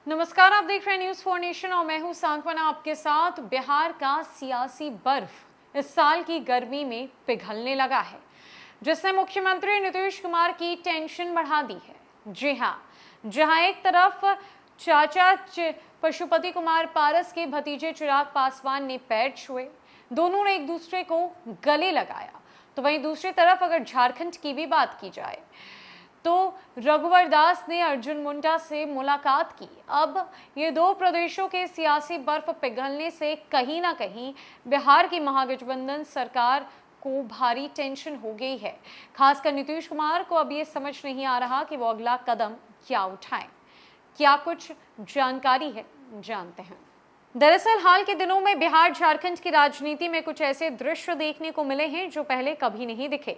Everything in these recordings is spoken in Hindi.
नमस्कार, आप देख रहे हैं न्यूज 4 नेशन और मैं हूं सांत्वना आपके साथ। बिहार का सियासी बर्फ इस साल की गर्मी में पिघलने लगा है, जिसने मुख्यमंत्री नीतीश कुमार की टेंशन बढ़ा दी है। जी हां, जहां एक तरफ चाचा पशुपति कुमार पारस के भतीजे चिराग पासवान ने पैर छुए, दोनों ने एक दूसरे को गले लगाया, तो वहीं दूसरी तरफ अगर झारखंड की भी बात की जाए तो रघुवर दास ने अर्जुन मुंडा से मुलाकात की। अब ये दो प्रदेशों के सियासी बर्फ पिघलने से कहीं ना कहीं बिहार की महागठबंधन सरकार को भारी टेंशन हो गई है। खासकर नीतीश कुमार को अब ये समझ नहीं आ रहा कि वो अगला कदम क्या उठाएं। क्या कुछ जानकारी है, जानते हैं। दरअसल हाल के दिनों में बिहार झारखंड की राजनीति में कुछ ऐसे दृश्य देखने को मिले हैं जो पहले कभी नहीं दिखे।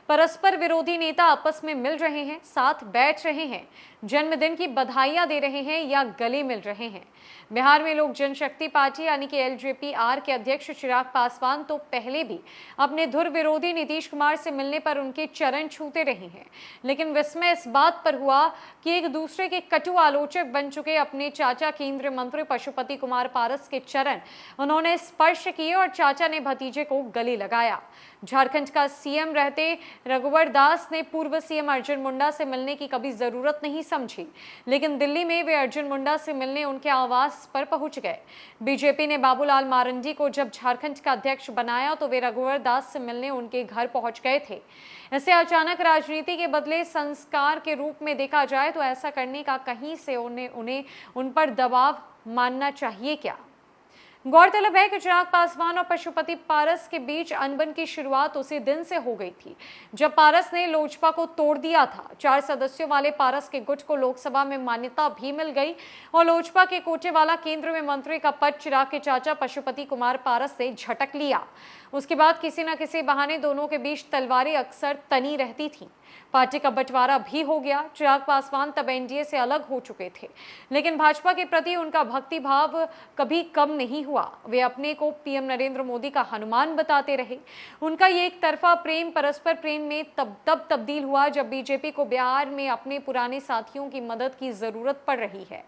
परस्पर विरोधी नेता आपस में मिल रहे हैं, साथ बैठ रहे हैं, जन्मदिन की बधाइयां दे रहे हैं या गले मिल रहे हैं। बिहार में लोक जनशक्ति पार्टी यानी कि एलजेपी-आर के अध्यक्ष चिराग पासवान तो पहले भी अपने धुर विरोधी नीतीश कुमार से मिलने पर उनके चरण छूते रहे हैं, लेकिन विस्मय इस बात पर हुआ कि एक दूसरे के कटु आलोचक बन चुके अपने चाचा केंद्रीय मंत्री पशुपति कुमार पारस के चरण उन्होंने स्पर्श किए और चाचा ने भतीजे को गले लगाया। झारखंड का सीएम रहते रघुवर दास ने पूर्व सीएम अर्जुन मुंडा से मिलने की कभी जरूरत नहीं समझी, लेकिन दिल्ली में वे अर्जुन मुंडा से मिलने उनके आवास पर पहुंच गए। बीजेपी ने बाबूलाल मारंडी को जब झारखंड का अध्यक्ष बनाया तो वे रघुवर दास से मिलने उनके घर पहुंच गए थे। इसे अचानक राजनीति के बदले संस्कार के रूप में देखा जाए तो ऐसा करने का कहीं से उन्हें उन पर दबाव मानना चाहिए क्या? गौरतलब है कि चिराग पासवान और पशुपति पारस के बीच अनबन की शुरुआत उसी दिन से हो गई थी जब पारस ने लोजपा को तोड़ दिया था। 4 सदस्यों वाले पारस के गुट को लोकसभा में मान्यता भी मिल गई और लोजपा के कोटे वाला केंद्र में मंत्री का पद चिराग के चाचा पशुपति कुमार पारस से झटक लिया। उसके बाद किसी न किसी बहाने दोनों के बीच तलवारें अक्सर तनी रहती थी। पार्टी का बंटवारा भी हो गया। चिराग पासवान तब एनडीए से अलग हो चुके थे, लेकिन भाजपा के प्रति उनका भक्ति भाव कभी कम नहीं हुआ। वे अपने को पीएम नरेंद्र मोदी का हनुमान बताते रहे। उनका ये एक तरफा प्रेम परस्पर प्रेम में तब तब्दील हुआ जब बीजेपी को बिहार में अपने पुराने साथियों की मदद की जरूरत पड़ रही है।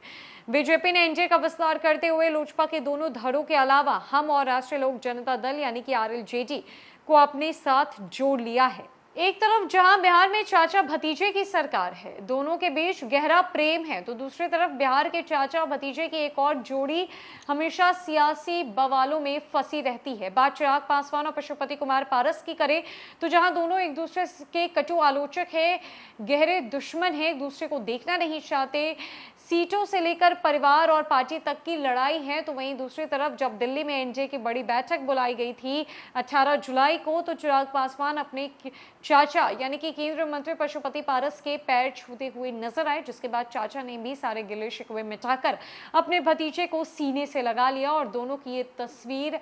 बीजेपी ने एनडीए का विस्तार करते हुए लोजपा के दोनों धड़ों के अलावा हम और राष्ट्रीय लोक जनता दल यानी कि आरएलजेडी को अपने साथ जोड़ लिया है। एक तरफ जहां बिहार में चाचा भतीजे की सरकार है, दोनों के बीच गहरा प्रेम है, तो दूसरी तरफ बिहार के चाचा भतीजे की एक और जोड़ी हमेशा सियासी बवालों में फंसी रहती है। बात चिराग पासवान और पशुपति कुमार पारस की करें तो जहां दोनों एक दूसरे के कटु आलोचक है, गहरे दुश्मन है, एक दूसरे को देखना नहीं चाहते, सीटों से लेकर परिवार और पार्टी तक की लड़ाई है, तो वहीं दूसरी तरफ जब दिल्ली में एनडीए की बड़ी बैठक बुलाई गई थी 18 जुलाई को, तो चिराग पासवान अपने चाचा यानी कि केंद्रीय मंत्री पशुपति पारस के पैर छूते हुए नजर आए, जिसके बाद चाचा ने भी सारे गिले शिकवे मिटाकर अपने भतीजे को सीने से लगा लिया और दोनों की ये तस्वीर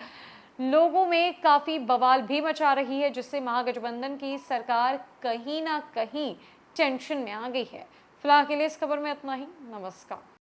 लोगों में काफी बवाल भी मचा रही है, जिससे महागठबंधन की सरकार कहीं ना कहीं टेंशन में आ गई है। फिलहाल के लिए इस खबर में इतना ही। नमस्कार।